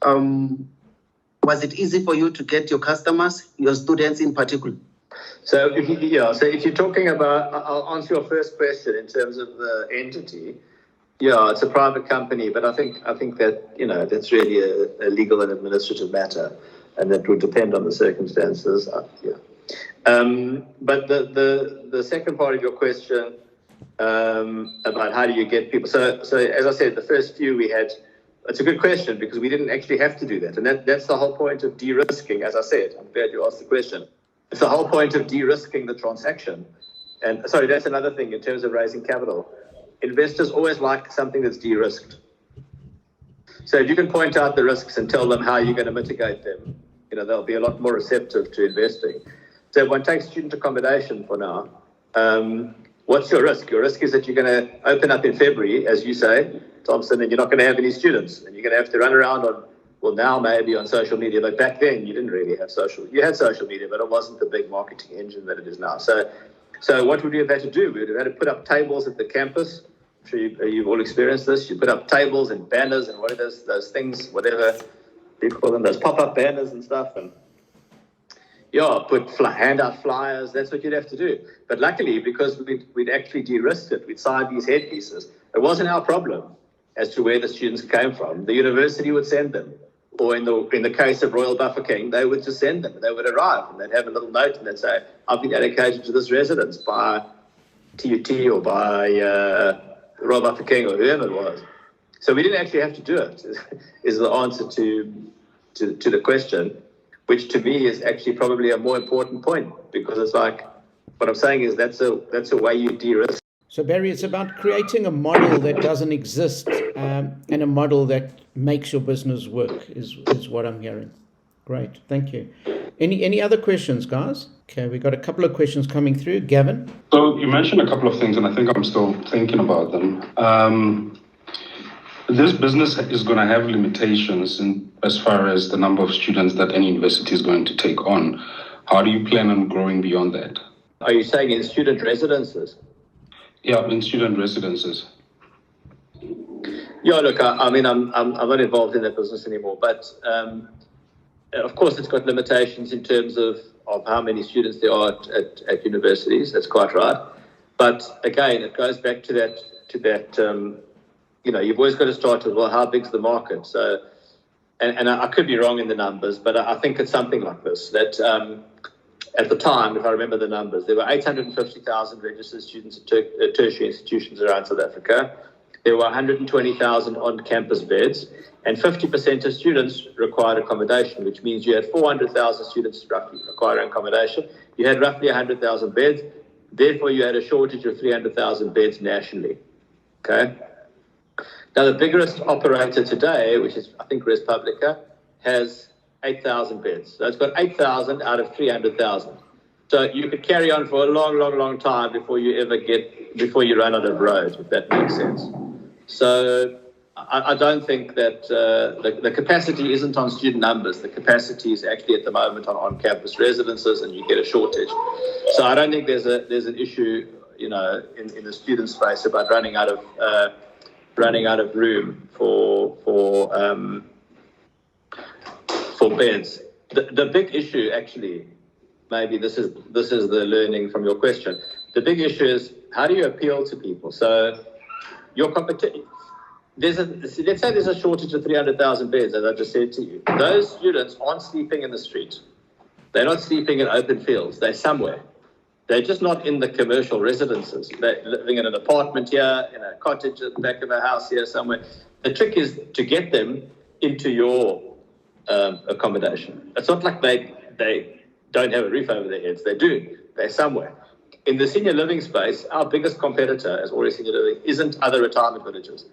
Was it easy for you to get your customers, your students in particular?
So if you're talking about, I'll answer your first question in terms of the entity. Yeah, it's a private company, but I think that that's really a legal and administrative matter, and that would depend on the circumstances. But the second part of your question about how do you get people? So as I said, the first few we had. It's a good question because we didn't actually have to do that, and that's the whole point of de-risking. As I said, I'm glad you asked the question. It's the whole point of de-risking the transaction. And sorry, that's another thing in terms of raising capital. Investors always like something that's de-risked. So if you can point out the risks and tell them how you're going to mitigate them, they'll be a lot more receptive to investing. So one takes student accommodation for now. What's your risk? Your risk is that you're going to open up in February, as you say, Thompson, and you're not going to have any students, and you're going to have to run around now maybe on social media, but back then you didn't really have you had social media, but it wasn't the big marketing engine that it is now. So what would we have had to do? We would have had to put up tables at the campus. I'm sure you've all experienced this. You put up tables and banners and what are those things, whatever you call them, those pop-up banners and stuff, and hand out flyers. That's what you'd have to do. But luckily, because we'd actually de-risked it, we'd signed these headpieces, it wasn't our problem as to where the students came from. The university would send them. Or in the case of Royal Bafokeng, they would just send them. They would arrive and they'd have a little note and they'd say, I've been allocated to this residence by TUT or by Royal Bafokeng or whoever it was. So we didn't actually have to do it, is the answer to the question, which to me is actually probably a more important point, because it's like, what I'm saying is that's a way you de-risk.
So Barry, it's about creating a model that doesn't exist and a model that makes your business work is what I'm hearing. Great, thank you. Any other questions, guys? Okay, we got a couple of questions coming through. Gavin?
So you mentioned a couple of things, and I think I'm still thinking about them. This business is going to have limitations as far as the number of students that any university is going to take on. How do you plan on growing beyond that?
Are you saying in student residences?
Yeah, in student residences.
Yeah, look, I'm not involved in that business anymore, but of course it's got limitations in terms of how many students there are at universities. That's quite right. But again, it goes back to that. You've always got to start with, well, how big's the market? So, and I could be wrong in the numbers, but I think it's something like this, that at the time, if I remember the numbers, there were 850,000 registered students at tertiary institutions around South Africa. There were 120,000 on-campus beds, and 50% of students required accommodation, which means you had 400,000 students roughly requiring accommodation. You had roughly 100,000 beds. Therefore, you had a shortage of 300,000 beds nationally. Okay. Now, the biggest operator today, which is, I think, Res Publica, has 8,000 beds. So it's got 8,000 out of 300,000. So you could carry on for a long, long, long time before you run out of road, if that makes sense. So I don't think that the capacity isn't on student numbers. The capacity is actually at the moment on-campus residences, and you get a shortage. So I don't think there's an issue, in the student space about running out of room for beds. The big issue, actually, maybe this is the learning from your question. The big issue is, how do you appeal to people? So your competition. Let's say there's a shortage of 300,000 beds, as I just said to you. Those students aren't sleeping in the street. They're not sleeping in open fields. They're somewhere. They're just not in the commercial residences. They're living in an apartment here, in a cottage at the back of a house here somewhere. The trick is to get them into your accommodation. It's not like they don't have a roof over their heads. They do. They're somewhere. In the senior living space, our biggest competitor, as already senior living, isn't other retirement villages.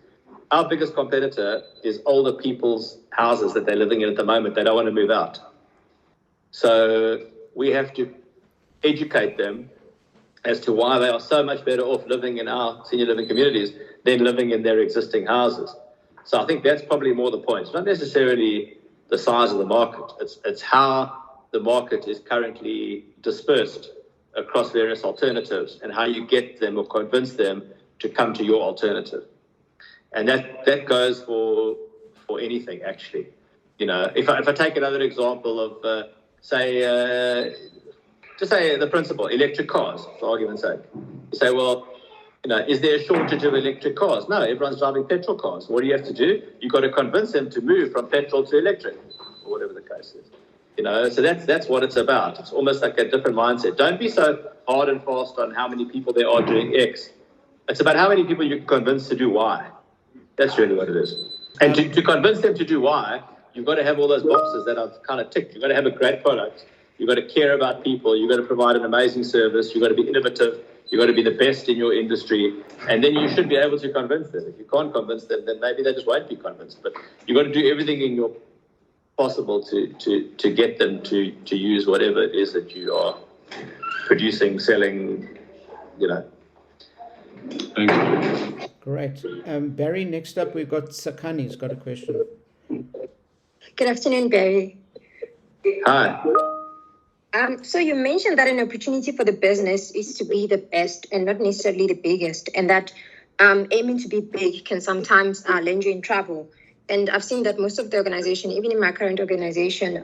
Our biggest competitor is older people's houses that they're living in at the moment. They don't want to move out. So we have to educate them as to why they are so much better off living in our senior living communities than living in their existing houses. So I think that's probably more the point. It's not necessarily the size of the market. It's how the market is currently dispersed across various alternatives and how you get them or convince them to come to your alternative. And that goes for anything, actually. You know, if I take another example of, just say the principle, electric cars, for argument's sake. You say, well, you know, is there a shortage of electric cars? No, everyone's driving petrol cars. What do you have to do? You've got to convince them to move from petrol to electric, or whatever the case is. You know, so that's what it's about. It's almost like a different mindset. Don't be so hard and fast on how many people there are doing X. It's about how many people you can convince to do Y. That's really what it is. And to convince them to do Y, you've got to have all those boxes that I've kind of ticked. You've got to have a great product. You've got to care about people. You've got to provide an amazing service. You've got to be innovative. You've got to be the best in your industry. And then you should be able to convince them. If you can't convince them, then maybe they just won't be convinced. But you've got to do everything in your possible to get them to use whatever it is that you are producing, selling, you know.
Thank you.
Great. Barry, next up we've got Sakani's got a question.
Good afternoon, Barry.
Hi.
So you mentioned that an opportunity for the business is to be the best and not necessarily the biggest, and that aiming to be big can sometimes land you in trouble. And I've seen that most of the organization, even in my current organization,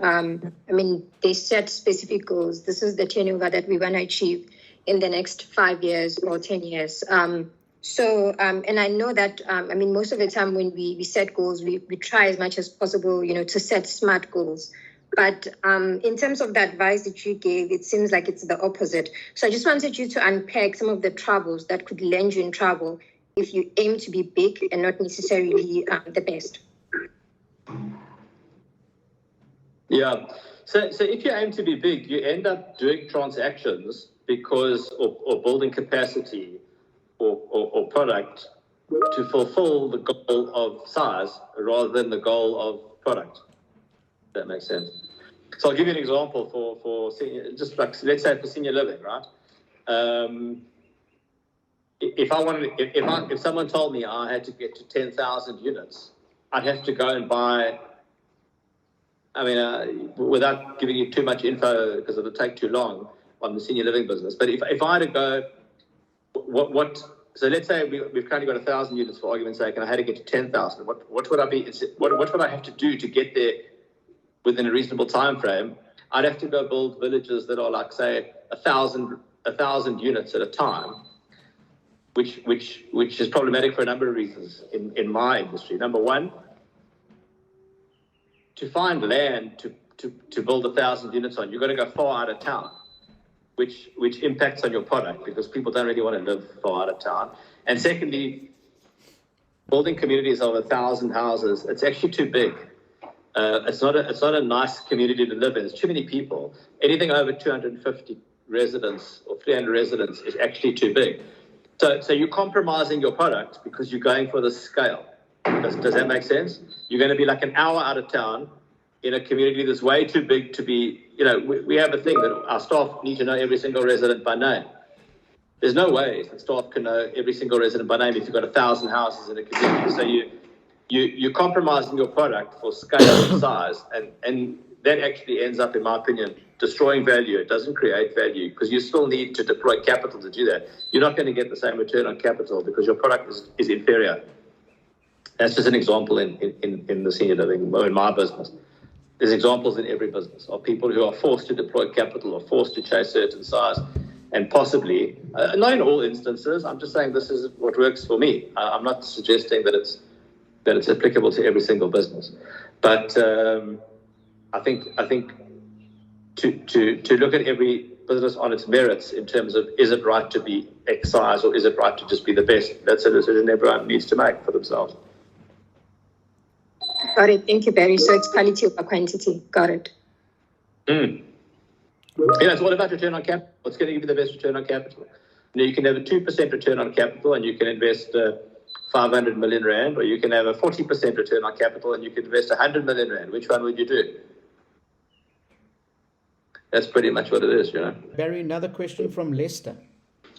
they set specific goals. This is the turnover that we want to achieve in the next 5 years or 10 years. And I know that, most of the time when we set goals, we try as much as possible, to set smart goals. But in terms of the advice that you gave, it seems like it's the opposite. So I just wanted you to unpack some of the troubles that could land you in trouble if you aim to be big and not necessarily the best.
Yeah. So if you aim to be big, you end up doing transactions because or building capacity or product to fulfill the goal of size rather than the goal of product. That makes sense. So I'll give you an example for senior, just like let's say for senior living, right? If someone told me I had to get to 10,000 units, I'd have to go and buy. Without giving you too much info because it'll take too long on the senior living business. But if I had to go, so let's say we've currently got 1,000 units for argument's sake, and I had to get to 10,000. What would I be? What would I have to do to get there within a reasonable time frame? I'd have to go build villages that are like, say, 1,000 units at a time, which is problematic for a number of reasons in my industry. Number one, to find land to build 1,000 units on, you've got to go far out of town, which impacts on your product because people don't really want to live far out of town. And secondly, building communities of 1,000 houses, it's actually too big. It's not a nice community to live in. It's too many people. Anything over 250 residents or 300 residents is actually too big. So you're compromising your product because you're going for the scale. Does that make sense? You're going to be like an hour out of town in a community that's way too big to be, we have a thing that our staff need to know every single resident by name. There's no way that staff can know every single resident by name if you've got 1,000 houses in a community. So you're compromising your product for scale and size, and that actually ends up, in my opinion, destroying value. It doesn't create value because you still need to deploy capital to do that. You're not going to get the same return on capital because your product is inferior. That's just an example in the senior living or in my business. There's examples in every business of people who are forced to deploy capital or forced to chase certain size, and possibly, not in all instances, I'm just saying this is what works for me. I'm not suggesting that it's applicable to every single business. But I think to look at every business on its merits in terms of is it right to be X size or is it right to just be the best, that's a decision everyone needs to make for themselves.
Got it. Thank you, Barry. So it's quality over quantity. Got it.
It's all about return on capital. What's going to give you the best return on capital? You can have a 2% return on capital and you can invest 500 million rand, or you can have a 40% return on capital and you can invest 100 million rand. Which one would you do? That's pretty much what it is,
Barry, another question from Lester.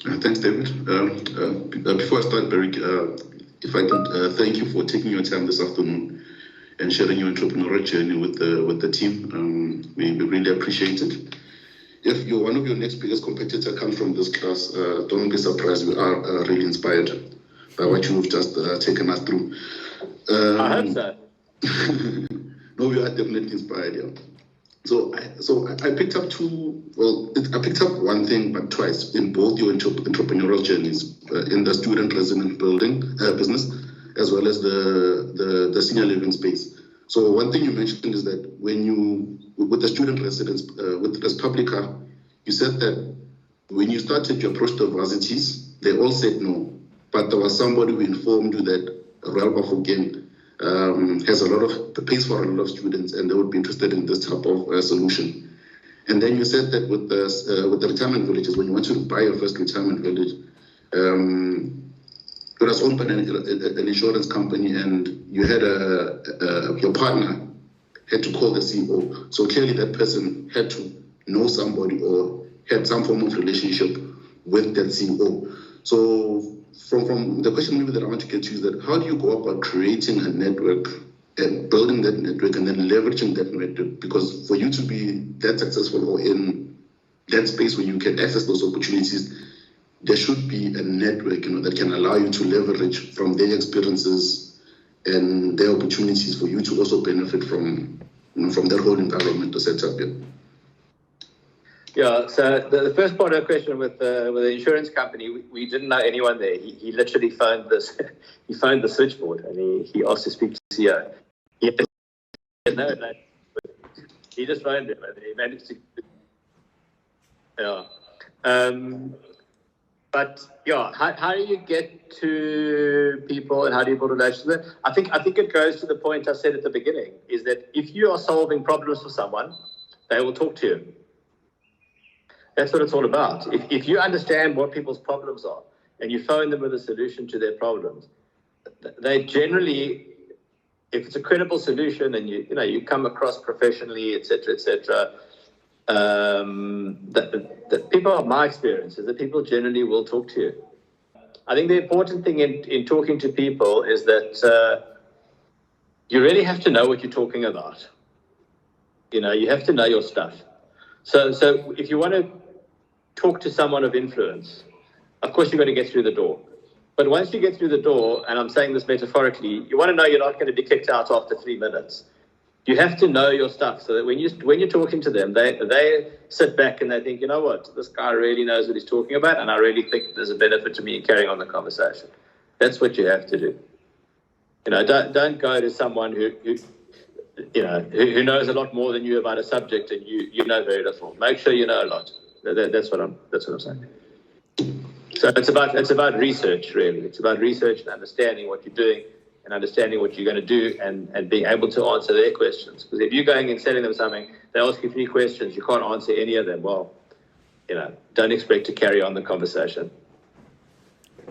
Thanks, David. Before I start, Barry, if I can thank you for taking your time this afternoon and sharing your entrepreneurial journey with the team. We really appreciate it. If one of your next biggest competitor comes from this class, don't be surprised. We are really inspired by what you've just taken us through.
I hope so.
No, we are definitely inspired. Yeah. So I picked up I picked up one thing, but twice in both your entrepreneurial journeys, in the student resident building business, as well as the senior living space. So one thing you mentioned is that with the student residence, with Respublica, you said that when you started your approach to varsities, they all said no. But there was somebody who informed you that Royal Bafokeng has pays for a lot of students, and they would be interested in this type of solution. And then you said that with the retirement villages, when you want to buy your first retirement village, you just opened an insurance company, and you had your partner had to call the CEO. So clearly that person had to know somebody or had some form of relationship with that CEO. So from the question maybe that I want to get to is that how do you go about creating a network and building that network and then leveraging that network? Because for you to be that successful or in that space where you can access those opportunities, there should be a network, that can allow you to leverage from their experiences and their opportunities for you to also benefit from that whole environment to set up.
Yeah, so the first part of the question with the insurance company, we didn't know anyone there. He literally phoned the switchboard, and he asked to speak to the CEO. He had no name. He just phoned him, and he managed to. Yeah. But yeah, how do you get to people, and how do you build relationships? I think it goes to the point I said at the beginning, is that if you are solving problems for someone, they will talk to you. That's what it's all about. If you understand what people's problems are and you phone them with a solution to their problems, they generally, if it's a credible solution and you come across professionally, etc., the people of my experience is that people generally will talk to you. I think the important thing in talking to people is that you really have to know what you're talking about. You have to know your stuff. So if you want to talk to someone of influence, of course you've got to get through the door. But once you get through the door, and I'm saying this metaphorically, you want to know you're not going to be kicked out after 3 minutes. You have to know your stuff so that when you're talking to them, they sit back and they think, you know what, this guy really knows what he's talking about, and I really think there's a benefit to me in carrying on the conversation. That's what you have to do. Don't go to someone who knows a lot more than you about a subject and you know very little. Make sure you know a lot. That's what I'm saying. So it's about research, really. It's about research and understanding what you're doing and understanding what you're going to do and being able to answer their questions. Because if you're going and selling them something, they ask you 3 questions, you can't answer any of them. Well, don't expect to carry on the conversation.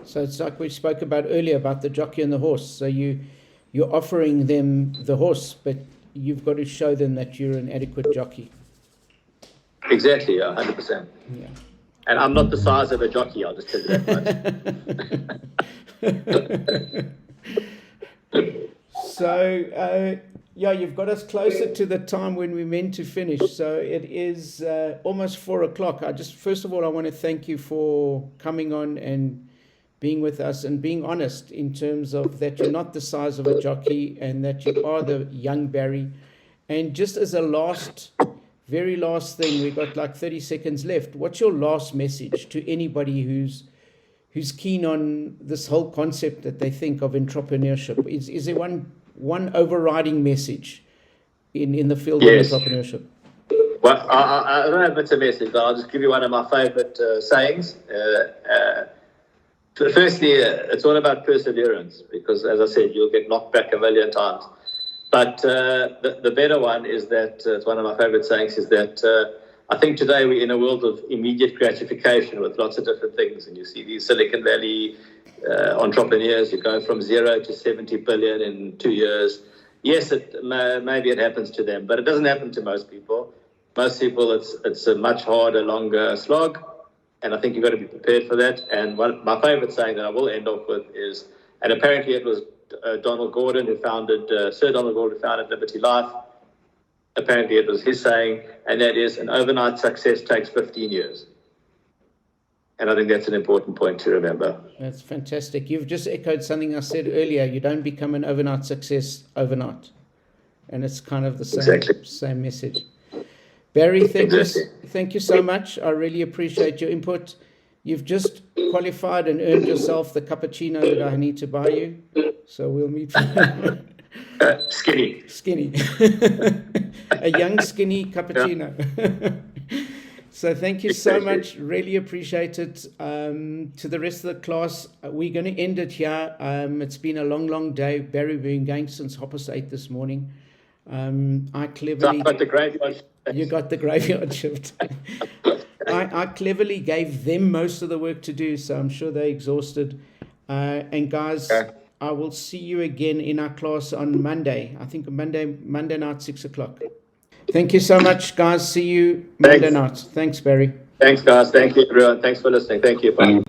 So it's like we spoke about earlier about the jockey and the horse. So you're offering them the horse, but you've got to show them that you're an adequate jockey.
Exactly, 100%.
Yeah.
And I'm not the size of a jockey, I'll just tell you that much.
So, you've got us closer to the time when we're meant to finish. So it is almost 4 o'clock. First of all, I want to thank you for coming on and being with us and being honest in terms of that you're not the size of a jockey and that you are the young Barry. And just as a very last thing, we've got like 30 seconds left. What's your last message to anybody who's keen on this whole concept that they think of entrepreneurship? Is there one overriding message in the field of entrepreneurship?
Well, I don't know if it's a message, but I'll just give you one of my favorite sayings. Firstly, it's all about perseverance because, as I said, you'll get knocked back a million times. But the better one is that, it's one of my favorite sayings, is that I think today we're in a world of immediate gratification with lots of different things. And you see these Silicon Valley entrepreneurs, you go from 0 to 70 billion in 2 years. Yes, maybe it happens to them, but it doesn't happen to most people. Most people, it's a much harder, longer slog. And I think you've got to be prepared for that. And my favorite saying that I will end off with is, and apparently it was Donald Gordon, who founded, Sir Donald Gordon, who founded Liberty Life. Apparently it was his saying, and that is, an overnight success takes 15 years. And I think that's an important point to remember.
That's fantastic. You've just echoed something I said earlier. You don't become an overnight success overnight. And it's kind of the same message. Barry, thank you so much. I really appreciate your input. You've just qualified and earned yourself the cappuccino that I need to buy you. So we'll meet.
Skinny.
A young skinny cappuccino. So thank you so much. Really appreciate it. To the rest of the class, we're going to end it here. It's been a long day. Barry, we've been going since 8:30 this morning. I cleverly...
So I got the graveyard.
You got the graveyard shift. I cleverly gave them most of the work to do, so I'm sure they're exhausted. And guys, I will see you again in our class on Monday. I think Monday night, 6 o'clock. Thank you so much, guys. See you Monday night. Thanks, Barry.
Thanks, guys. Thank you, everyone. Thanks for listening. Thank you. Bye.